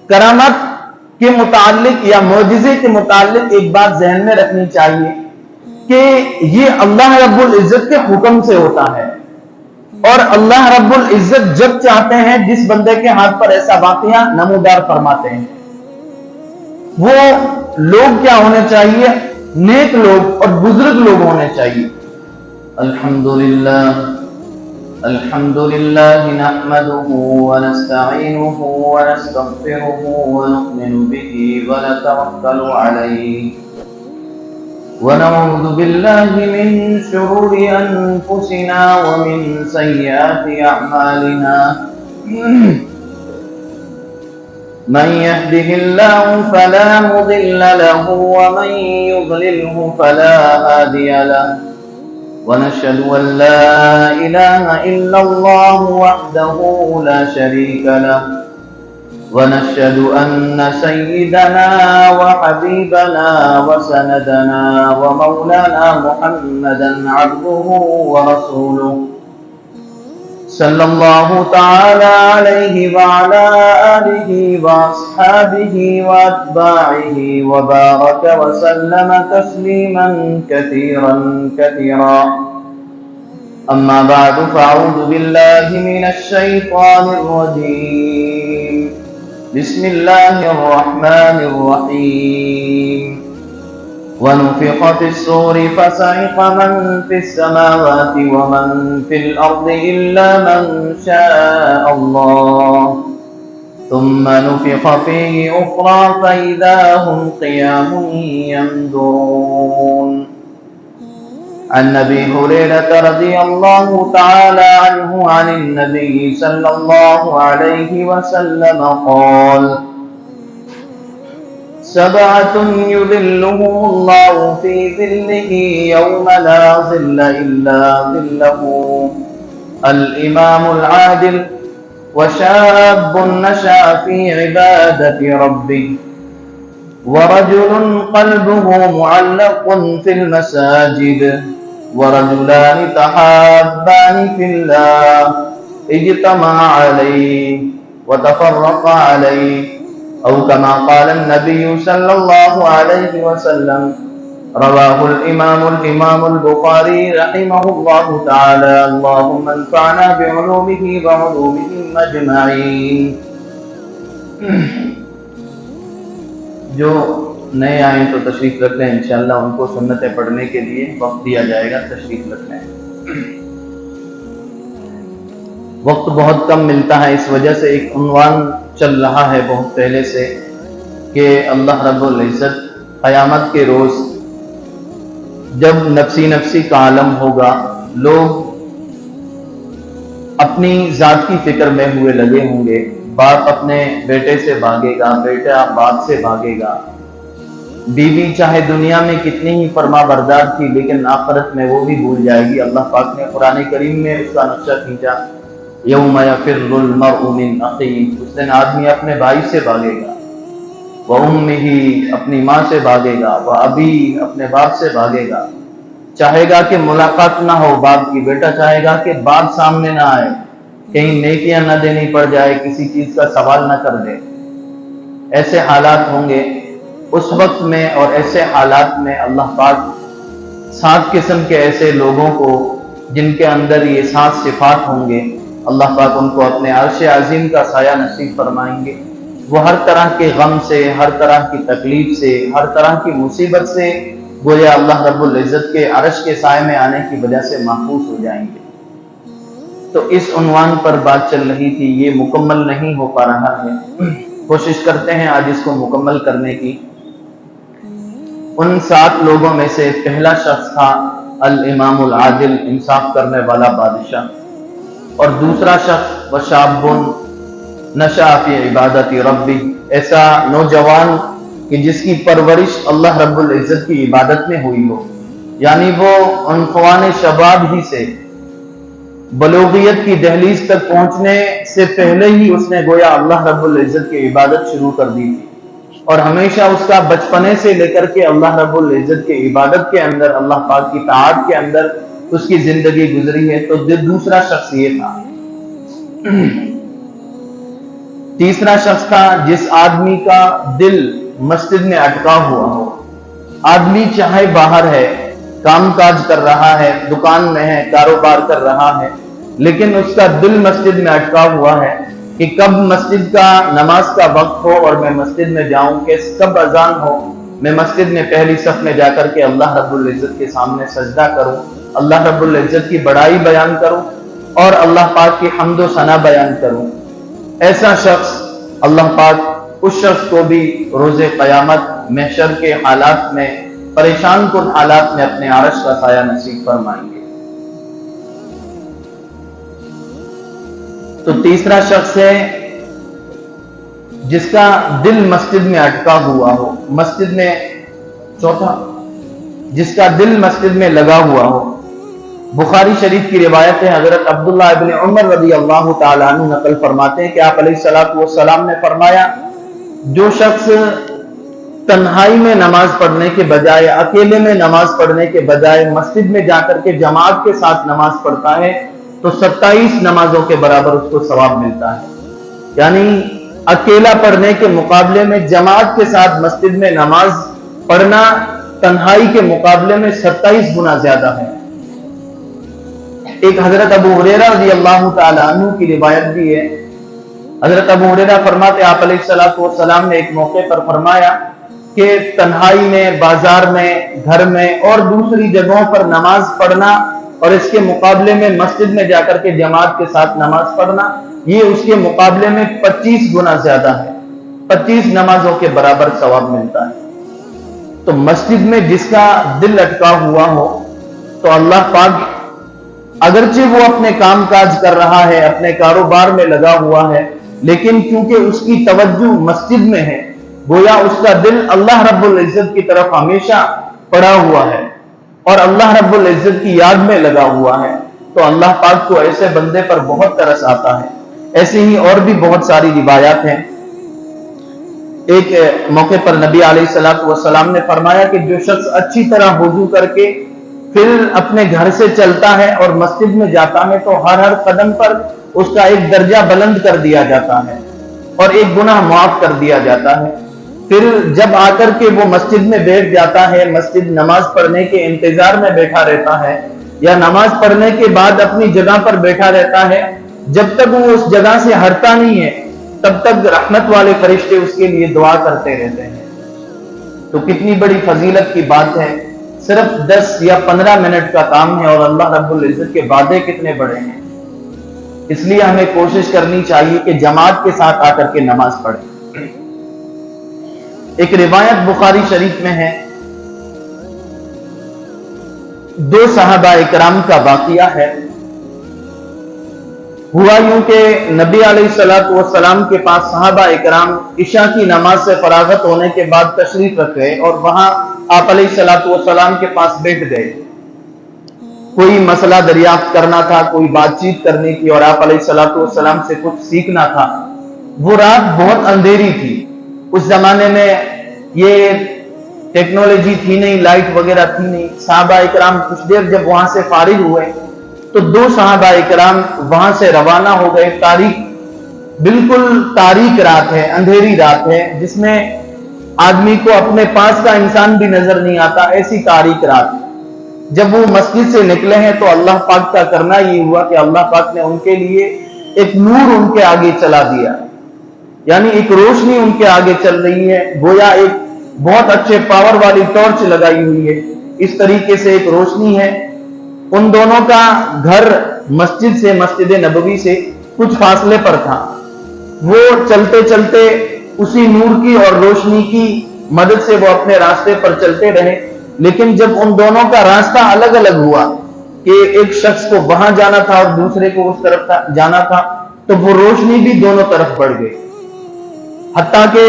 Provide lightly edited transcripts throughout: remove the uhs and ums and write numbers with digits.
کرامت کے متعلق یا معجزے کے متعلق ایک بات ذہن میں رکھنی چاہیے کہ یہ اللہ رب العزت کے حکم سے ہوتا ہے، اور اللہ رب العزت جب چاہتے ہیں جس بندے کے ہاتھ پر ایسا واقعہ نمودار فرماتے ہیں۔ وہ لوگ کیا ہونے چاہیے؟ نیک لوگ اور بزرگ لوگ ہونے چاہیے۔ الحمد لله نحمده ونستعينه ونستغفره ونؤمن به ونتوكل عليه ونعوذ بالله من شرور أنفسنا ومن سيئات أعمالنا من يهده الله فلا مضل له ومن يضلله فلا هادي له ونشهد أن لا إله إلا الله وحده لا شريك له ونشهد أن سيدنا وحبيبنا وسندنا ومولانا محمدا عبده ورسوله صلى الله تعالى عليه وعلى آله وأصحابه وأتباعه وبارك وسلم تسليما كثيرا كثيرا أما بعد فأعوذ بالله من الشيطان الرجيم بسم الله الرحمن الرحيم ونفخ في الصور فصعق من في السماوات ومن في الأرض إلا من شاء الله ثم نفخ فيه أخرى فإذا هم قيام ينظرون عن أبي هريرة رضي الله تعالى عنه عن النبي صلى الله عليه وسلم قال سبعة يظلهم الله في ظله يوم لا ظل إلا ظله الإمام العادل وشاب نشأ في عبادة ربه ورجل قلبه معلق في المساجد ورجلان تحابان في الله اجتمعا عليه وتفرقا عليه أو كما قال النبي صلى الله عليه وسلم رواه الإمام البخاري رحمه الله تعالى اللهم انفعنا بعلومه وعلومهم أجمعين۔ جو نئے آئیں تو تشریف رکھ لیں، انشاءاللہ ان کو سنتیں پڑھنے کے لیے وقت دیا جائے گا، تشریف رکھ لیں۔ وقت بہت کم ملتا ہے، اس وجہ سے ایک عنوان چل رہا ہے بہت پہلے سے کہ اللہ رب العزت قیامت کے روز جب نفسی نفسی کا عالم ہوگا، لوگ اپنی ذات کی فکر میں ہوئے لگے ہوں گے، باپ اپنے بیٹے سے بھاگے گا، بیٹا باپ سے بھاگے گا، بیوی چاہے دنیا میں کتنی ہی فرما بردار تھی لیکن آخرت میں وہ بھی بھول جائے گی۔ اللہ پاک نے قرآن کریم میں اس کا نقشہ کھینچا، یوم یفر المرء من اخیہ، اس دن آدمی اپنے بھائی سے بھاگے گا، وامہ اپنی ماں سے بھاگے گا، وابی اپنے باپ سے بھاگے گا، چاہے گا کہ ملاقات نہ ہو باپ کی، بیٹا چاہے گا کہ باپ سامنے نہ آئے، کہیں نیکیاں نہ دینی پڑ جائے، کسی چیز کا سوال نہ کر دے۔ ایسے حالات ہوں گے اس وقت میں، اور ایسے حالات میں اللہ پاک 7 قسم کے ایسے لوگوں کو جن کے اندر یہ 7 صفات ہوں گے، اللہ پاک ان کو اپنے عرش عظیم کا سایہ نصیب فرمائیں گے۔ وہ ہر طرح کے غم سے، ہر طرح کی تکلیف سے، ہر طرح کی مصیبت سے گویا اللہ رب العزت کے عرش کے سائے میں آنے کی وجہ سے محفوظ ہو جائیں گے۔ تو اس عنوان پر بات چل رہی تھی، یہ مکمل نہیں ہو پا رہا ہے، کوشش کرتے ہیں آج اس کو مکمل کرنے کی۔ ان 7 لوگوں میں سے پہلا شخص تھا الامام العادل، انصاف کرنے والا بادشاہ، اور دوسرا شخص وشاب نشأ فی عبادت ربی، ایسا نوجوان کہ جس کی پرورش اللہ رب العزت کی عبادت میں ہوئی ہو، یعنی وہ عنفوان شباب ہی سے بلوغیت کی دہلیز تک پہنچنے سے پہلے ہی اس نے گویا اللہ رب العزت کی عبادت شروع کر دی تھی، اور ہمیشہ اس کا بچپنے سے لے کر کے اللہ رب العزت کی عبادت کے اندر، اللہ پاک کی طاعت کے اندر اس کی زندگی گزری ہے۔ تو دوسرا شخص یہ تھا۔ तीसरा शख्स था जिस आदमी का दिल मस्जिद में अटका हुआ हो। आदमी चाहे बाहर है, काम काज कर रहा है, दुकान में है, कारोबार कर रहा है, लेकिन उसका दिल मस्जिद में अटका हुआ है कि कब मस्जिद का नमाज का वक्त हो और मैं मस्जिद में जाऊं, कि कब अजान हो, मैं मस्जिद में पहली सफ में जाकर के अल्लाह रब्बुल इज्जत के सामने सजदा करूं, अल्लाह रब्बुल इज्जत की बड़ाई बयान करूं और अल्लाह पाक की हम्दो सना बयान करूं। ऐसा शख्स अल्लाह पाक उस शख्स को भी रोज़े क़यामत महशर के हालात में, परेशान कुन हालात में अपने आरश का साया नसीब फरमाएंगे। तो तीसरा शख्स है जिसका दिल मस्जिद में अटका हुआ हो। मस्जिद में, चौथा, जिसका दिल मस्जिद में लगा हुआ हो। बुखारी शरीफ की रिवायत है, हजरत अब्दुल्लाह इब्न उमर रज़ी अल्लाह तआला अन्हु नकल फरमाते हैं कि आप अलैहिस्सलातु वस्सलाम ने फरमाया, जो शख्स तन्हाई में नमाज पढ़ने के बजाय, अकेले में नमाज पढ़ने के बजाय मस्जिद में जाकर के जमात के साथ नमाज पढ़ता है तो 27 नमाजों के बराबर उसको सवाब मिलता है। यानी अकेला पढ़ने के मुकाबले में जमात के साथ मस्जिद में नमाज पढ़ना तन्हाई के मुकाबले में 27 गुना ज्यादा है। एक हजरत अबू हुरैरा रज़ी अल्लाह तआला अन्हु की रिवायत भी है। हजरत अबू हुरैरा फरमाते, आप अलैहिस्सलातु वस्सलाम ने एक मौके पर फरमाया कि तन्हाई में, बाजार में, घर में और दूसरी जगहों पर नमाज पढ़ना और इसके मुकाबले में मस्जिद में जाकर के जमात के साथ नमाज पढ़ना, ये उसके मुकाबले में 25 गुना ज्यादा है। 25 नमाजों के बराबर सवाब मिलता है। तो मस्जिद में जिसका दिल अटका हुआ हो तो अल्लाह पाक, अगरचे वो अपने काम काज कर रहा है, अपने कारोबार में लगा हुआ है, लेकिन क्योंकि उसकी तवज्जो मस्जिद में है, गोया उसका दिल अल्लाह रब्बुल इज्जत की तरफ हमेशा पड़ा हुआ है और अल्लाह रब्बुल इज्जत की याद में लगा हुआ है, तो अल्लाह पाक को ऐसे बंदे पर बहुत तरस आता है। ऐसे ही और भी बहुत सारी रिवायात हैं। एक मौके पर नबी अलैहिस्सलातु वस्सलाम ने फरमाया कि जो शख्स अच्छी तरह वुजू करके फिर अपने घर से चलता है और मस्जिद में जाता है तो हर हर कदम पर उसका एक दर्जा बुलंद कर दिया जाता है और एक गुनाह माफ कर दिया जाता है। फिर जब आकर के वो मस्जिद में बैठ जाता है, मस्जिद नमाज पढ़ने के इंतजार में बैठा रहता है या नमाज पढ़ने के बाद अपनी जगह पर बैठा रहता है, जब तक वो उस जगह से हटता नहीं है तब तक रहमत वाले फरिश्ते उसके लिए दुआ करते रहते हैं। तो कितनी बड़ी फजीलत की बात है। सिर्फ 10 या 15 मिनट का काम है और अल्लाह रब्बुल इज्जत के वादे कितने बड़े हैं। इसलिए हमें कोशिश करनी चाहिए कि जमात के साथ आकर के नमाज पढ़ें। एक रिवायत बुखारी शरीफ में है, 2 सहाबा इकराम का वाकया है। हुआ यूं कि नबी अलैहिस्सलातु वस्सलाम के पास सहाबा इकराम इशा की नमाज से फरागत होने के बाद तशरीफ रख गए और वहां आप अलैहिस्सलातु वस्सलाम के पास बैठ गए। कोई मसला दरियाफ्त करना था, कोई बातचीत करनी थी और आप अलैहिस्सलातु वस्सलाम से कुछ सीखना था। वो रात बहुत अंधेरी थी। उस जमाने में ये टेक्नोलॉजी थी नहीं, लाइट वगैरह थी नहीं। सहाबा इकराम कुछ देर जब वहां से फारिग हुए तो 2 सहाबा इकराम वहां से रवाना हो गए। बिल्कुल तारीक रात है, अंधेरी रात है, जिसमें आदमी को अपने पास का इंसान भी नजर नहीं आता, ऐसी तारीक रात। जब वो मस्जिद से निकले हैं तो अल्लाह पाक का करना ये हुआ कि अल्लाह पाक ने उनके लिए एक नूर उनके आगे चला दिया, यानी एक रोशनी उनके आगे चल रही है, गोया एक बहुत अच्छे पावर वाली टॉर्च लगाई हुई है। इस तरीके से एक रोशनी है। उन दोनों का घर मस्जिद से, मस्जिद नबवी से कुछ फासले पर था। वो चलते चलते उसी नूर की और रोशनी की मदद से वो अपने रास्ते पर चलते रहे। लेकिन जब उन दोनों का रास्ता अलग अलग हुआ कि एक शख्स को वहां जाना था और दूसरे को उस तरफ जाना था, तो वो रोशनी भी दोनों तरफ बढ़ गई, हत्ता कि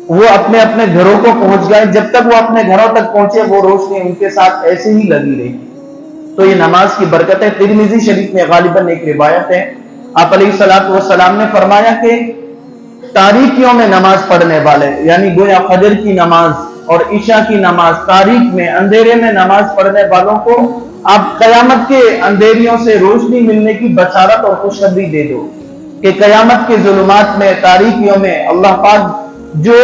वो अपने अपने घरों को पहुंच गए। जब तक वो अपने घरों तक पहुंचे वो रोशनी उनके साथ ऐसे ही लगी रही। तो ये नमाज की बरकत है। तिरमिजी शरीफ में गालिबन एक रिवायत है, आप अलैहिस्सलातु वस्सलाम ने फरमाया कि तारीकियों में नमाज पढ़ने वाले, यानी गोया फजर की नमाज और ईशा की नमाज, तारीख में, अंधेरे में नमाज पढ़ने वालों को आप कयामत के अंधेरियों से रोशनी मिलने की बशारत और खुशखबरी दे दो। کہ क़यामत के ज़ुल्मात में, तारीकियों में अल्लाह पाक जो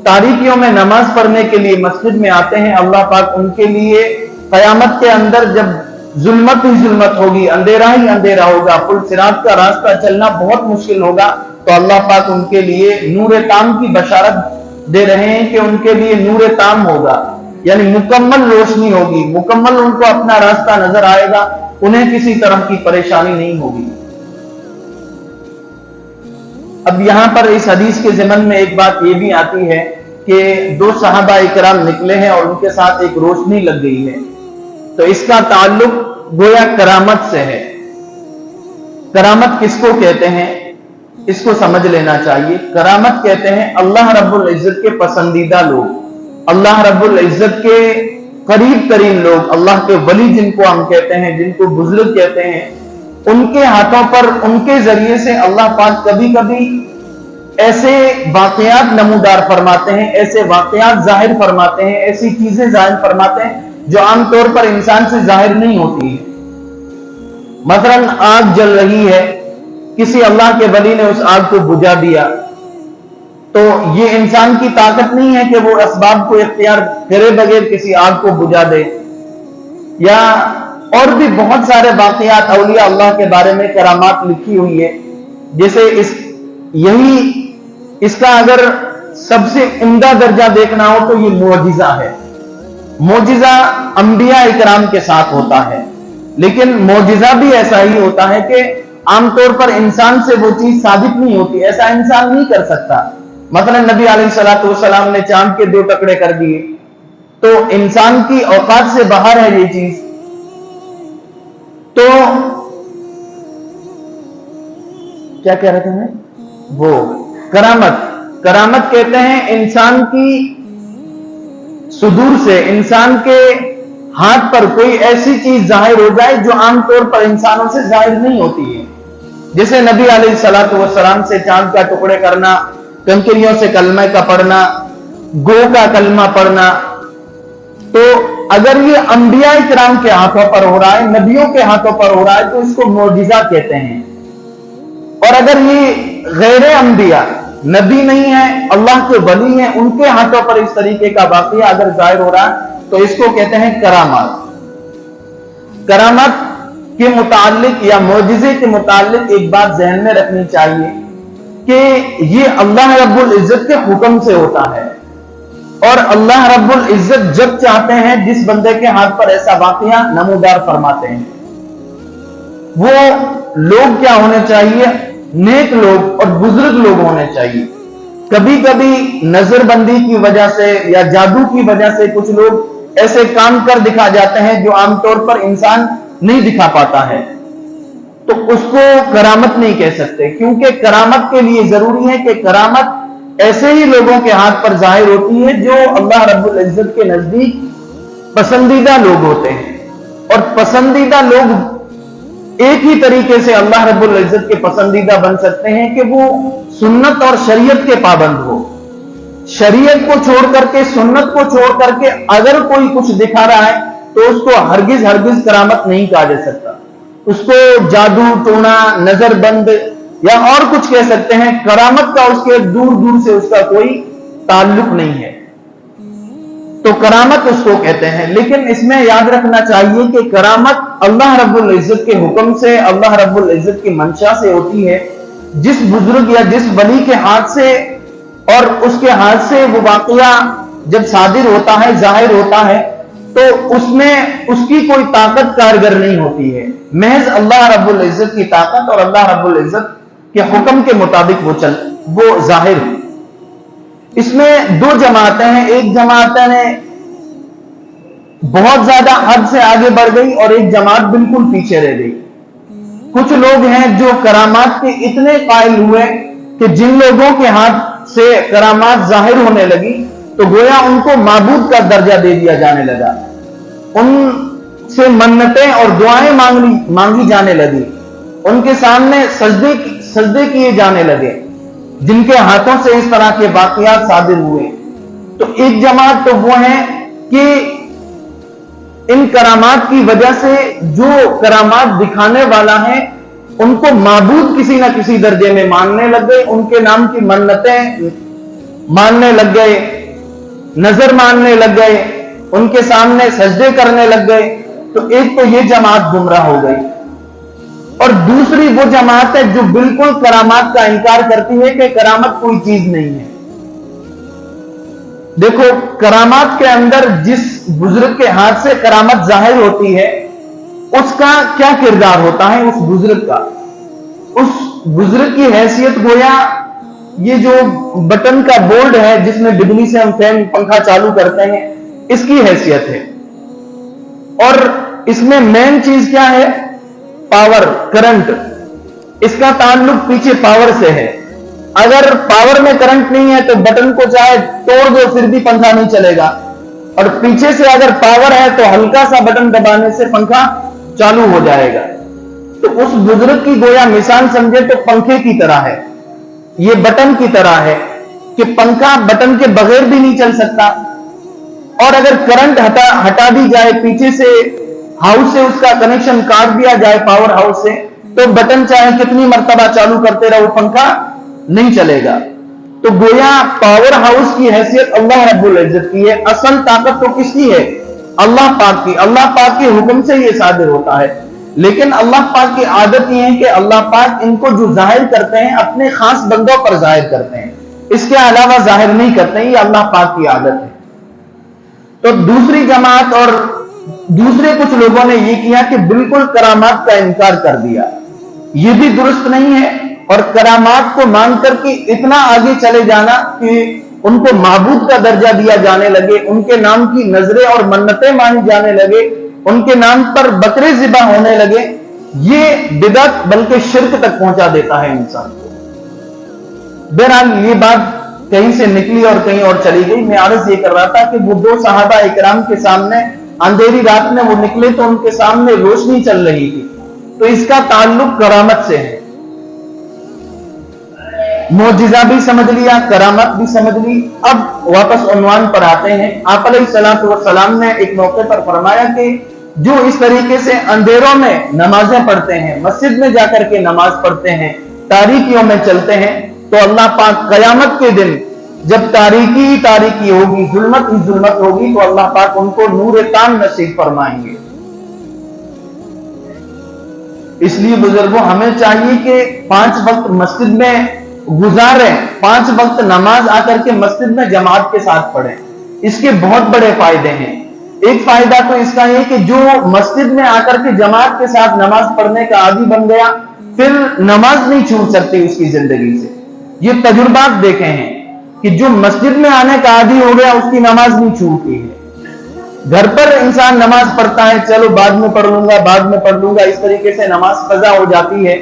तारीकियों में नमाज पढ़ने के लिए मस्जिद में आते हैं, अल्लाह पाक उनके लिए क़यामत के अंदर जब जुल्मत ही जुल्मत होगी, अंधेरा ही अंधेरा होगा, पुल सिरात का रास्ता चलना बहुत मुश्किल होगा, तो अल्लाह पाक उनके लिए नूर ताम की बशारत दे रहे हैं कि उनके लिए नूर ताम होगा, यानी मुकम्मल रोशनी होगी, मुकम्मल उनको अपना रास्ता नजर आएगा, उन्हें किसी तरह की परेशानी नहीं होगी। अब यहां पर इस हदीस के ज़मन में एक बात यह भी आती है कि दो सहाबा इकराम निकले हैं और उनके साथ एक रोशनी लग गई है, तो इसका ताल्लुक गोया करामत से है। करामत किसको कहते हैं, इसको समझ लेना चाहिए। करामत कहते हैं अल्लाह रब्बुल इज्जत के पसंदीदा लोग, अल्लाह रब्बुल इज्जत के करीब तरीन लोग, अल्लाह के वली जिनको हम कहते हैं, जिनको बुजुर्ग कहते हैं, उनके हाथों पर, उनके जरिए से अल्लाह पाक कभी कभी ऐसे वाकयात नमूदार फरमाते हैं, ऐसे वाकयात जाहिर फरमाते हैं, ऐसी चीजें जाहिर फरमाते हैं जो आमतौर पर इंसान से जाहिर नहीं होती है। मसलन आग जल रही है, किसी अल्लाह के वली ने उस आग को बुझा दिया, तो ये इंसान की ताकत नहीं है कि वो असबाब को इख्तियार करे बगैर किसी आग को बुझा दे। या और भी बहुत सारे वाकयात औलिया अल्लाह के बारे में करामात लिखी हुई है, जैसे इसका अगर सबसे उम्दा दर्जा देखना हो तो ये मोजिजा है। मोजिजा अंबिया इकराम के साथ होता है, लेकिन मोजिजा भी ऐसा ही होता है कि आमतौर पर इंसान से वो चीज साबित नहीं होती, ऐसा इंसान नहीं कर सकता। मतलब नबी अलैहिस्सलातु वस्सलाम ने चांद के 2 टुकड़े कर दिए, तो इंसान की औकात से बाहर है ये चीज। तो क्या कह रहे थे मैं, वो करामत कहते हैं इंसान की सुदूर से, इंसान के हाथ पर कोई ऐसी चीज जाहिर हो जाए जो आमतौर पर इंसानों से जाहिर नहीं होती है। जैसे नबी अलैहिस्सलातु वस्सलाम से चांद का टुकड़े करना, कंकरियों से कलमा का पढ़ना, गो का कलमा पढ़ना, तो अगर ये अंबिया इकराम के हाथों पर हो रहा है, नबियों के हाथों पर हो रहा है, तो इसको मोजिजा कहते हैं। और अगर ये गैर अंबिया, नबी नहीं है, अल्लाह के वली हैं, उनके हाथों पर इस तरीके का वाकया अगर जाहिर हो रहा है तो इसको कहते हैं करामात। करामात के मुताल्लिक या मोजिजे के मुताल्लिक एक बात ज़हन में रखनी चाहिए कि ये अल्लाह रब्बुल इज्जत के हुक्म से होता है, और अल्लाह रब्बुल इज्जत जब चाहते हैं जिस बंदे के हाथ पर ऐसा वाकया नमूदार फरमाते हैं। वो लोग क्या होने चाहिए, नेक लोग और बुजुर्ग लोग होने चाहिए। कभी कभी नजरबंदी की वजह से या जादू की वजह से कुछ लोग ऐसे काम कर दिखा जाते हैं जो आमतौर पर इंसान नहीं दिखा पाता है, तो उसको करामत नहीं कह सकते, क्योंकि करामत के लिए जरूरी है कि करामत ऐसे ही लोगों के हाथ पर जाहिर होती है जो अल्लाह रब्बुल इज्जत के नजदीक पसंदीदा लोग होते हैं। और पसंदीदा लोग एक ही तरीके से अल्लाह रब्बुल इज्जत के पसंदीदा बन सकते हैं कि वो सुन्नत और शरीयत के पाबंद हो। शरीयत को छोड़ करके, सुन्नत को छोड़ करके अगर कोई कुछ दिखा रहा है तो उसको हरगिज करामत नहीं कहा जा सकता, उसको जादू टोना, नजरबंद या और कुछ कह सकते हैं। करामत का उसके दूर दूर से उसका कोई ताल्लुक नहीं है, तो करामत उसको कहते हैं। लेकिन इसमें याद रखना चाहिए कि करामत अल्लाह रब्बुल इज्जत के हुक्म से, अल्लाह रब्बुल इज्जत की मंशा से होती है। जिस बुजुर्ग या जिस वली के हाथ से और उसके हाथ से वो वाकया जब सादिर होता है, जाहिर होता है, तो उसमें उसकी कोई ताकत कारगर नहीं होती है, महज अल्लाह रब्बुल इज्जत की ताकत और अल्लाह रब्बुल इज्जत के हुक्म के मुताबिक वो जाहिर है। इसमें 2 जमातें हैं, एक जमात ने बहुत ज्यादा हद से आगे बढ़ गई और एक जमात बिल्कुल पीछे रह गई। कुछ लोग हैं जो करामात के इतने कायल हुए कि जिन लोगों के हाथ से करामात जाहिर होने लगी तो गोया उनको माबूद का दर्जा दे दिया जाने लगा, उनसे मन्नतें और दुआएं मांगी जाने लगी, उनके सामने सजदे किए जाने लगे, जिनके हाथों से इस तरह के वाकयात सादिर हुए। तो एक जमात तो वो है कि इन करामात की वजह से जो करामात दिखाने वाला है ان کو معبود किसी न किसी दर्जे में मानने लग गए, उनके नाम की मन्नतें मानने लग गए, नजर मानने लग गए, उनके सामने सजदे करने लग गए। तो एक तो ये जमात गुमराह हो गई, और दूसरी वो जमात है जो बिल्कुल करामात का इंकार करती है कि करामत कोई चीज नहीं है। देखो, करामात के अंदर जिस बुजुर्ग के हाथ से करामत जाहिर होती है, उसका क्या किरदार होता है उस बुजुर्ग का। उस बुजुर्ग की हैसियत गोया ये जो बटन का बोर्ड है जिसमें बिजली से हम फैन पंखा चालू करते हैं, इसकी हैसियत है। और इसमें मेन चीज क्या है? Power, current. इसका ताल्लुक पीछे पावर से है। अगर पावर में करंट नहीं है तो बटन को चाहे तोड़ दो फिर भी पंखा नहीं चलेगा, और पीछे से अगर पावर है तो हल्का सा बटन दबाने से पंखा चालू हो जाएगा। तो उस बुजुर्ग की गोया मिसाल समझे तो पंखे की तरह है, ये बटन की तरह है कि पंखा बटन के बगैर भी नहीं चल सकता, और अगर करंट हटा दी जाए, पीछे से हाउस से उसका कनेक्शन काट दिया जाए पावर हाउस से, तो बटन चाहे कितनी मर्तबा चालू करते रहो पंखा नहीं चलेगा। तो गोया पावर हाउस की हैसियत अल्लाह रब्बुल इज्जत की है। असल ताकत तो किसकी है? अल्लाह पाक की। अल्लाह पाक के हुक्म से ये सादिर होता है। लेकिन अल्लाह पाक की आदत ये है कि अल्लाह पाक इनको जो जाहिर करते हैं अपने खास बंदों पर जाहिर करते हैं, इसके अलावा जाहिर नहीं करते। ये अल्लाह पाक की आदत है। तो दूसरी जमात और दूसरे कुछ लोगों ने यह किया कि बिल्कुल करामात का इनकार कर दिया। यह भी दुरुस्त नहीं है, और करामात को मान करके इतना आगे चले जाना कि उनको माबूद का दर्जा दिया जाने लगे, उनके नाम की नजरें और मन्नतें मानी जाने लगे, उनके नाम पर बकरे ज़िबा होने लगे, ये बिदअत बल्कि शिर्क तक पहुंचा देता है इंसान को। बहरहाल ये बात कहीं से निकली और कहीं और चली गई। मैं अर्ज ये कर रहा था कि वो दो सहाबा इकराम के सामने अंधेरी रात में वो निकले तो उनके सामने रोशनी चल रही थी, तो इसका ताल्लुक करामत से है। मोजिजा भी समझ लिया, करामत भी समझ ली। अब वापस उन्वान पर आते हैं। आप अलैहिस्सलातु वस्सलाम ने एक मौके पर फरमाया कि जो इस तरीके से अंधेरों में नमाजें पढ़ते हैं, मस्जिद में जाकर के नमाज पढ़ते हैं, तारीकियों में चलते हैं, तो अल्लाह पाक कयामत के दिन जब तारीकी ही तारीकी होगी, जुल्मत ही जुल्मत होगी, तो अल्लाह पाक उनको नूर ताम नसीब फरमाएंगे। इसलिए बुजुर्गों, हमें चाहिए कि 5 वक्त मस्जिद में गुजारें, 5 वक्त नमाज आकर के मस्जिद में जमात के साथ पढ़ें। इसके बहुत बड़े फायदे हैं। एक फायदा तो इसका है कि जो मस्जिद में आकर के जमात के साथ नमाज पढ़ने का आदी बन गया, फिर नमाज नहीं छूट सकती उसकी जिंदगी से। ये तजुर्बात देखे हैं कि जो मस्जिद में आने का आदी हो गया उसकी नमाज नहीं छूटती है। घर पर इंसान नमाज पढ़ता है, चलो बाद में पढ़ लूंगा, बाद में पढ़ लूंगा, इस तरीके से नमाज कज़ा हो जाती है।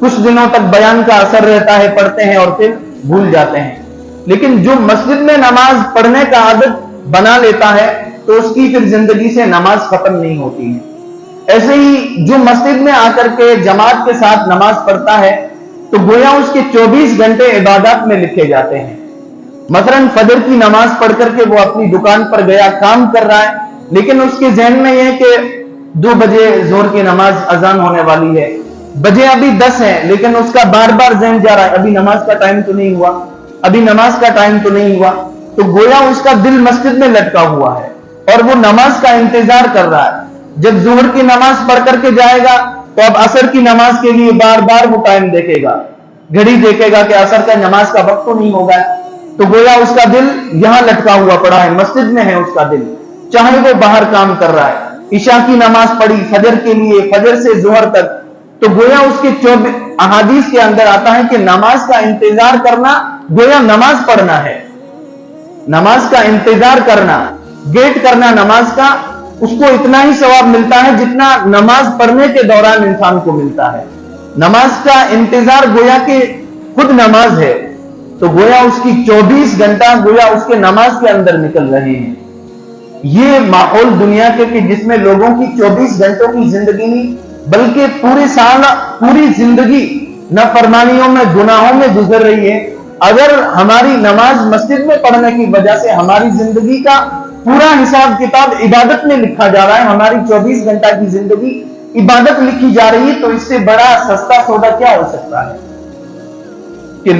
कुछ दिनों तक बयान का असर रहता है, पढ़ते हैं और फिर भूल जाते हैं। लेकिन जो मस्जिद में नमाज पढ़ने का आदत बना लेता है तो उसकी फिर जिंदगी से नमाज खत्म नहीं होती है। ऐसे ही जो मस्जिद में आकर के जमात के साथ नमाज पढ़ता है तो गोया उसके 24 घंटे इबादत में लिखे जाते हैं। मसलन फजर की नमाज पढ़ करके वो अपनी दुकान पर गया, काम कर रहा है, लेकिन उसके जहन में यह कि 2 बजे जोर की नमाज अजान होने वाली है, बजे अभी 10 है, लेकिन उसका बार बार जहन जा रहा है अभी नमाज का टाइम तो नहीं हुआ, अभी नमाज का टाइम तो नहीं हुआ। तो गोया उसका दिल मस्जिद में लटका हुआ है और वो नमाज का इंतजार कर रहा है। जब जोहर की नमाज पढ़ करके जाएगा तो अब असर की नमाज के लिए बार बार वो टाइम देखेगा, घड़ी देखेगा कि असर का नमाज का वक्त तो नहीं होगा। तो गोया उसका दिल यहां लटका हुआ पड़ा है, मस्जिद में है उसका दिल, चाहे वो बाहर काम कर रहा है। ईशा की नमाज पढ़ी फजर के लिए, फजर से जोहर तक, तो गोया उसके 24 अहादीस के अंदर आता है कि नमाज का इंतजार करना गोया नमाज पढ़ना है। नमाज का इंतजार करना, वेट करना नमाज का, उसको इतना ही सवाब मिलता है जितना नमाज पढ़ने के दौरान इंसान को मिलता है। नमाज का इंतजार गोया कि खुद नमाज है, तो गोया उसकी 24 घंटा गोया उसके नमाज के अंदर निकल रहे हैं। ये माहौल दुनिया के कि जिसमें लोगों की 24 घंटों की जिंदगी नहीं बल्कि पूरे साल पूरी जिंदगी नाफरमानियों में, गुनाहों में गुजर रही है। अगर हमारी नमाज मस्जिद में पढ़ने की वजह से हमारी जिंदगी का पूरा हिसाब किताब इबादत में लिखा जा रहा है, हमारी 24 घंटा की जिंदगी इबादत लिखी जा रही है, तो इससे बड़ा सस्ता सौदा क्या हो सकता है कि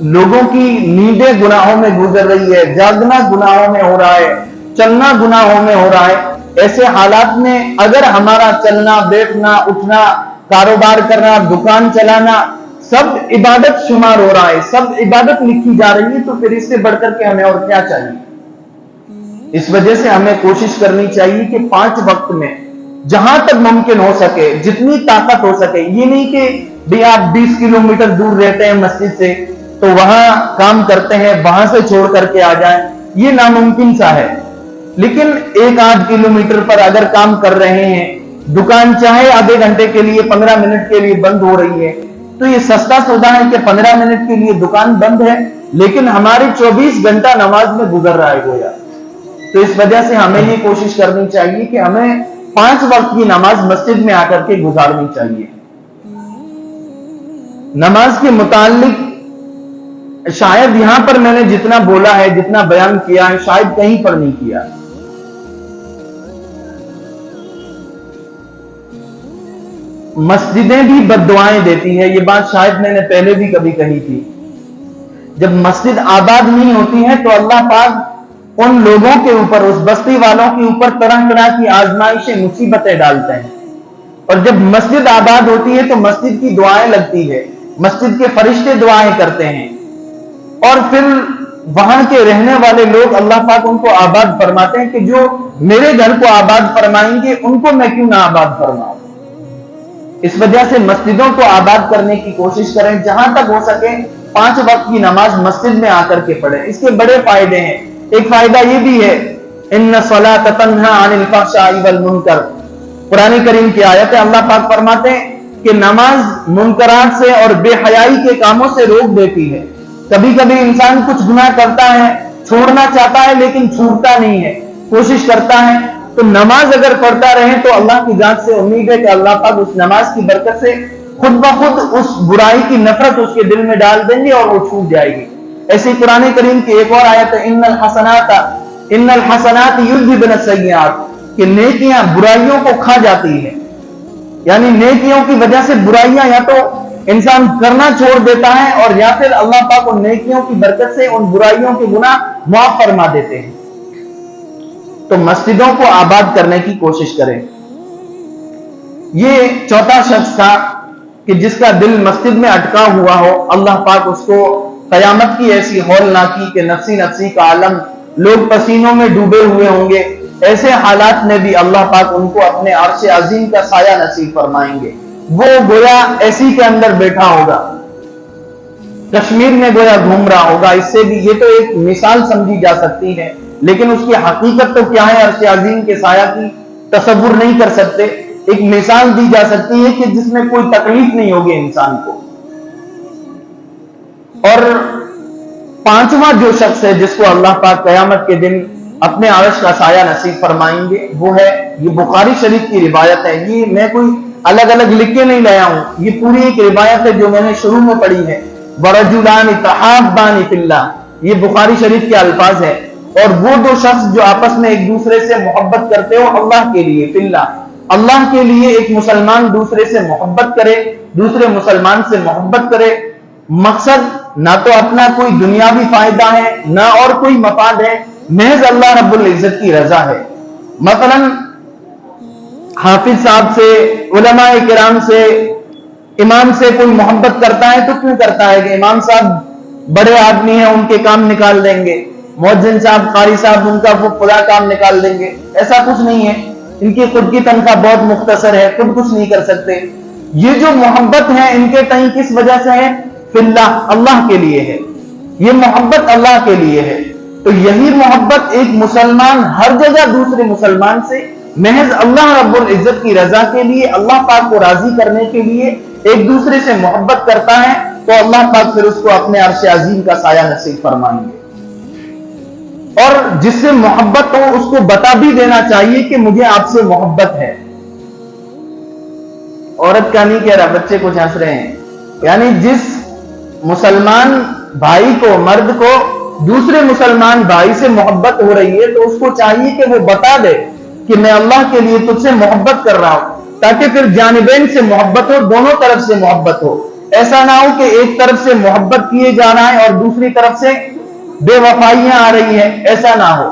लोगों की नींदें गुनाहों में गुजर रही है, जागना गुनाहों में हो रहा है, चलना गुनाहों में हो रहा है। ऐसे हालात में अगर हमारा चलना, बैठना, उठना, कारोबार करना, दुकान चलाना सब इबादत शुमार हो रहा है, सब इबादत लिखी जा रही है, तो फिर इससे बढ़कर के हमें और क्या चाहिए। इस वजह से हमें कोशिश करनी चाहिए कि 5 वक्त में जहां तक मुमकिन हो सके, जितनी ताकत हो सके, ये नहीं कि भी आप 20 किलोमीटर दूर रहते हैं मस्जिद से तो वहां काम करते हैं, वहां से छोड़ करके आ जाएं, ये नामुमकिन सा है। लेकिन 1-8 किलोमीटर पर अगर काम कर रहे हैं, दुकान चाहे आधे घंटे के लिए, 15 मिनट के लिए बंद हो रही है, तो ये सस्ता सौदा है कि 15 मिनट के लिए दुकान बंद है, लेकिन हमारे 24 घंटा नमाज में गुजर रहा है गोया। तो इस वजह से हमें ये कोशिश करनी चाहिए कि हमें 5 वक्त की नमाज मस्जिद में आकर के गुजारनी चाहिए। नमाज के मुतालिक शायद यहां पर मैंने जितना बोला है, जितना बयान किया है, शायद कहीं पर नहीं किया। मस्जिदें भी बद्दुआएं देती है, ये बात शायद मैंने पहले भी कभी कही थी। जब मस्जिद आबाद नहीं होती है तो अल्लाह पाक उन लोगों के ऊपर, उस बस्ती वालों के ऊपर तरह तरह की आजमाइशें, मुसीबतें डालते हैं। और जब मस्जिद आबाद होती है तो मस्जिद की दुआएं लगती है, मस्जिद के फरिश्ते दुआएं करते हैं, और फिर वहां के रहने वाले लोग, अल्लाह पाक उनको आबाद फरमाते हैं कि जो मेरे घर को आबाद फरमाएंगे उनको मैं क्यों ना आबाद फरमाऊं। इस वजह से मस्जिदों को आबाद करने की कोशिश करें, जहां तक हो सके 5 वक्त की नमाज मस्जिद में आकर के पढ़ें। इसके बड़े फायदे हैं। एक फायदा ये भी है, इन्ना सलात तन्हा अनिल फहशाई वल मुनकर, कुरान करीम की आयत है। अल्लाह पाक फरमाते हैं कि नमाज मुनकरात से और बेहयाई के कामों से रोक देती है। कभी कभी इंसान कुछ गुनाह करता है, छोड़ना चाहता है लेकिन छूटता नहीं है, कोशिश करता है, तो नमाज अगर पढ़ता रहे तो अल्लाह की जात से उम्मीद है कि अल्लाह पाक उस नमाज की बरकत से खुद ब खुद उस बुराई की नफरत उसके दिल में डाल देंगे और वो छूट जाएगी। ऐसे कुरान करीम की एक और आयत है, इन्नल हसनात युज़हिबन सय्यात, कि नेकियां बुराइयों को खा जाती है। यानी नेकियों की वजह से बुराइयां या तो इंसान करना छोड़ देता है और या फिर अल्लाह पाक उन नेकियों की बरकत से उन बुराइयों के गुनाह माफ फरमा देते हैं। तो मस्जिदों को आबाद करने की कोशिश करें। ये चौथा शख्स था कि जिसका दिल मस्जिद में अटका हुआ हो, अल्लाह पाक उसको कयामत की ऐसी हौलनाकी के नफसी नफसी का आलम, लोग पसीनों में डूबे हुए होंगे, ऐसे हालात में भी अल्लाह पाक उनको अपने अर्श अजीम का साया नसीब फरमाएंगे। वो गोया ऐसी के अंदर बैठा होगा, कश्मीर में गोया घूम रहा होगा। इससे भी ये तो एक मिसाल समझी जा सकती है, लेकिन उसकी हकीकत तो क्या है अर्श अजीम के साया की तसव्वुर नहीं कर सकते। एक मिसाल दी जा सकती है कि जिसमें कोई तकलीफ नहीं होगी इंसान को। और 5वां जो शख्स है जिसको अल्लाह पाक कयामत के दिन अपने अर्श का साया नसीब फरमाएंगे, वो है, ये बुखारी शरीफ की रिवायत है। ये मैं कोई अलग अलग लिख के नहीं लाया हूं, ये पूरी एक रिवायत है जो मैंने शुरू में पढ़ी है। वरजुलान तहाब्बान फिल्लाह, ये बुखारी शरीफ के अल्फाज है। और वो दो शख्स जो आपस में एक दूसरे से मोहब्बत करते हो अल्लाह के लिए, फिल्लाह, अल्लाह के लिए, एक मुसलमान दूसरे से मोहब्बत करे, दूसरे मुसलमान से मोहब्बत करे, मकसद ना तो अपना कोई दुनियावी फायदा है ना और कोई मफाद है, महज अल्लाह रब्बुल इज्जत की रजा है। मसलन हाफिज साहब से, उलमाए किराम से, इमाम से कोई मोहब्बत करता है तो क्यों करता है कि इमाम साहब बड़े आदमी हैं, उनके काम निकाल देंगे, मुअज्जिन साहब, कारी साहब, उनका वो खुदा काम निकाल देंगे। ऐसा कुछ नहीं है, इनकी खुद की तनख्वाह बहुत मुख्तसर है, खुद कुछ नहीं कर सकते। ये जो मोहब्बत है इनके तई किस वजह से है? फिल्लाह, अल्लाह के लिए है। ये मोहब्बत अल्लाह के लिए है। तो यही मोहब्बत एक मुसलमान हर जगह दूसरे मुसलमान से महज अल्लाह रब्बुल इज्जत की रजा के लिए, अल्लाह पाक को राजी करने के लिए एक दूसरे से मोहब्बत करता है, तो अल्लाह पाक फिर उसको अपने अर्श अजीम का साया नसीब फरमाएंगे। और जिससे मोहब्बत हो उसको बता भी देना चाहिए कि मुझे आपसे मोहब्बत है। औरत का नहीं कह रहा, बच्चे कुछ हंस रहे हैं। यानी जिस मुसलमान भाई को, मर्द को दूसरे मुसलमान भाई से मोहब्बत हो रही है तो उसको चाहिए कि वो बता दे कि मैं अल्लाह के लिए तुझसे मोहब्बत कर रहा हूं, ताकि फिर जानिबैन से मोहब्बत हो, दोनों तरफ से मोहब्बत हो। ऐसा ना हो कि एक तरफ से मोहब्बत किए जा रहा है और दूसरी तरफ से बेवफाइयां आ रही है, ऐसा ना हो।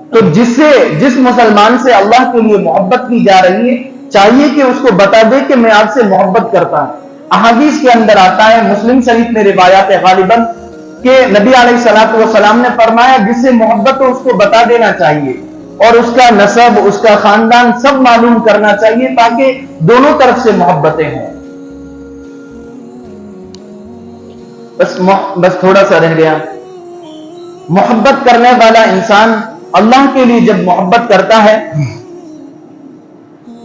तो जिस मुसलमान से अल्लाह के लिए मोहब्बत की जा रही है, चाहिए कि उसको बता दे कि मैं आपसे मोहब्बत करता हूं। अहादीस के अंदर आता है, मुस्लिम शरीफ में रिवायत है गालिबन, कि नबी अलैहिस्सलातु वस्सलाम ने फरमाया जिससे मोहब्बत हो उसको बता देना चाहिए और उसका नसब, उसका खानदान सब मालूम करना चाहिए, ताकि दोनों तरफ से मोहब्बतें हों। बस थोड़ा सा रह गया। मोहब्बत करने वाला इंसान अल्लाह के लिए जब मोहब्बत करता है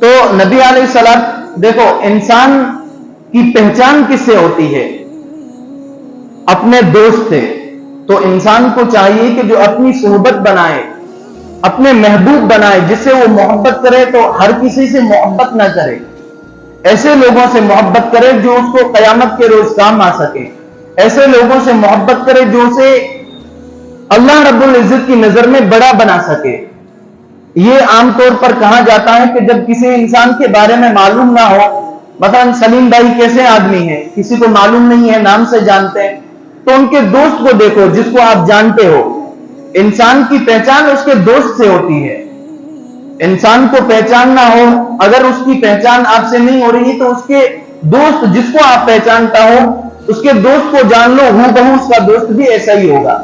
तो नबी अलैहिस्सलाम, देखो इंसान की पहचान किससे होती है? अपने दोस्त से। तो इंसान को चाहिए कि जो अपनी सोहबत बनाए, अपने महबूब बनाए, जिससे वो मोहब्बत करे, तो हर किसी से मोहब्बत ना करे, ऐसे लोगों से मोहब्बत करे जो उसको कयामत के रोज काम आ सके, ऐसे लोगों से मोहब्बत करे जो उसे अल्लाह रब्बुल इज्जत की नजर में बड़ा बना सके। ये आमतौर पर कहा जाता है कि जब किसी इंसान के बारे में मालूम ना हो, मतलब सलीम भाई कैसे आदमी है, किसी को मालूम नहीं है, नाम से जानते हैं, तो उनके दोस्त को देखो जिसको आप जानते हो। इंसान की पहचान उसके दोस्त से होती है। इंसान को पहचान ना हो, अगर उसकी पहचान आपसे नहीं हो रही तो उसके दोस्त जिसको आप पहचानता हो, उसके दोस्त को जान लो, हूबहू उसका दोस्त भी ऐसा ही होगा।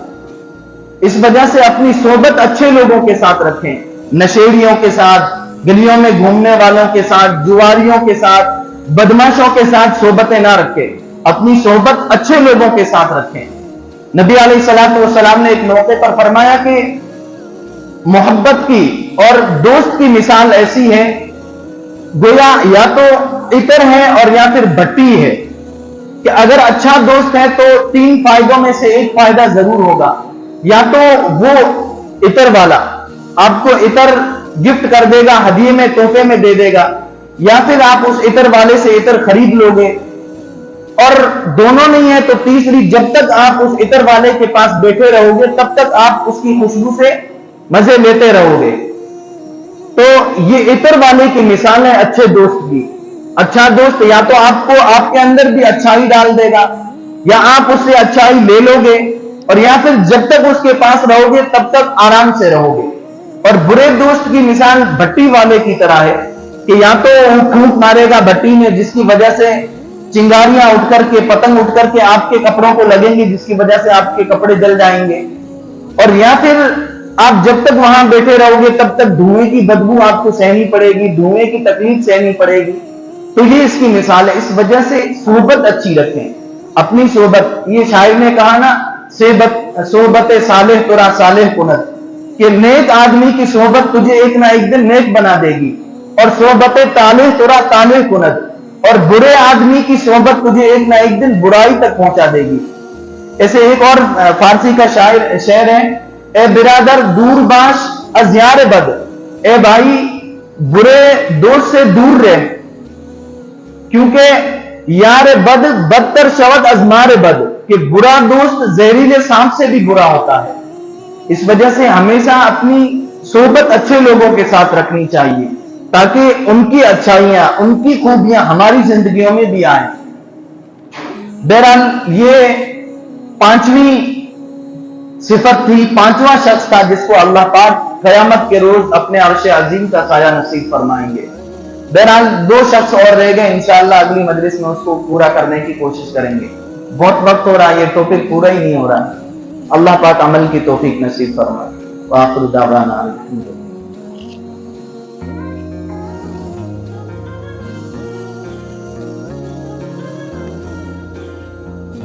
इस वजह से अपनी सोबत अच्छे लोगों के साथ रखें, नशेड़ियों के साथ, गलियों में घूमने वालों के साथ, जुआरियों के साथ, बदमाशों के साथ सोबतें ना रखें, अपनी सोबत अच्छे लोगों के साथ रखें। नबी अलैहिस्सलातु वस्सलाम ने एक मौके पर फरमाया कि मोहब्बत की और दोस्त की मिसाल ऐसी है, गोया या तो इतर है और या फिर भट्टी है, कि अगर अच्छा दोस्त है तो 3 फायदों में से एक फायदा जरूर होगा। या तो वो इतर वाला आपको इतर गिफ्ट कर देगा, हदिये में, तोहफे में दे देगा, या फिर आप उस इतर वाले से इतर खरीद लोगे, और दोनों नहीं है तो तीसरी, जब तक आप उस इतर वाले के पास बैठे रहोगे तब तक आप उसकी खुशबू से मजे लेते रहोगे। तो ये इतर वाले की मिसाल है अच्छे दोस्त की। अच्छा दोस्त या तो आपको आपके अंदर भी अच्छाई डाल देगा, या आप उससे अच्छाई ले लोगे, और या फिर जब तक उसके पास रहोगे तब तक आराम से रहोगे। और बुरे दोस्त की मिसाल भट्टी वाले की तरह है कि या तो वो फूंक मारेगा भट्टी में, जिसकी वजह से चिंगारियां उठ करके, पतंग उठ करके आपके कपड़ों को लगेंगी, जिसकी वजह से आपके कपड़े जल जाएंगे, और या फिर आप जब तक वहां बैठे रहोगे तब तक धुएं की बदबू आपको सहनी पड़ेगी, धुएं की तकलीफ सहनी पड़ेगी। तो ये इसकी मिसाल है। इस वजह से सोहबत अच्छी रखें, अपनी सोहबत। ये शायर ने कहा ना, सोहबत सालेह तुरा सालेह कुनत, कि नेक आदमी की सोहबत तुझे एक ना एक दिन नेक बना देगी, और सोहबत तालेह तुरा तालेह कुनत, और बुरे आदमी की सोहबत तुझे एक ना एक दिन बुराई तक पहुंचा देगी। ऐसे एक और फारसी का शेर है, ए बिरादर दूर बाश अज़यार बद, ए भाई बुरे दोस्त से दूर रहे, क्योंकि यार बद बदतर शवत अजमार बद, कि बुरा दोस्त जहरीले सांप से भी बुरा होता है। इस वजह से हमेशा अपनी सोहबत अच्छे लोगों के साथ रखनी चाहिए, ताकि उनकी अच्छाइयां, उनकी खूबियां हमारी जिंदगियों में भी आए। बहरहाल ये 5वीं सिफत थी, 5वां शख्स था जिसको अल्लाह पाक क़यामत के रोज अपने अर्श अजीम का साया नसीब फरमाएंगे। बहरहाल 2 शख्स और रह गए, इंशाअल्लाह अगली मजलिस में उसको पूरा करने की कोशिश करेंगे। बहुत वक्त हो रहा है, ये टॉपिक पूरा ही नहीं हो रहा है। अल्लाह पाक अमल की तौफीक नसीब फरमाए। व आखिर दावाना।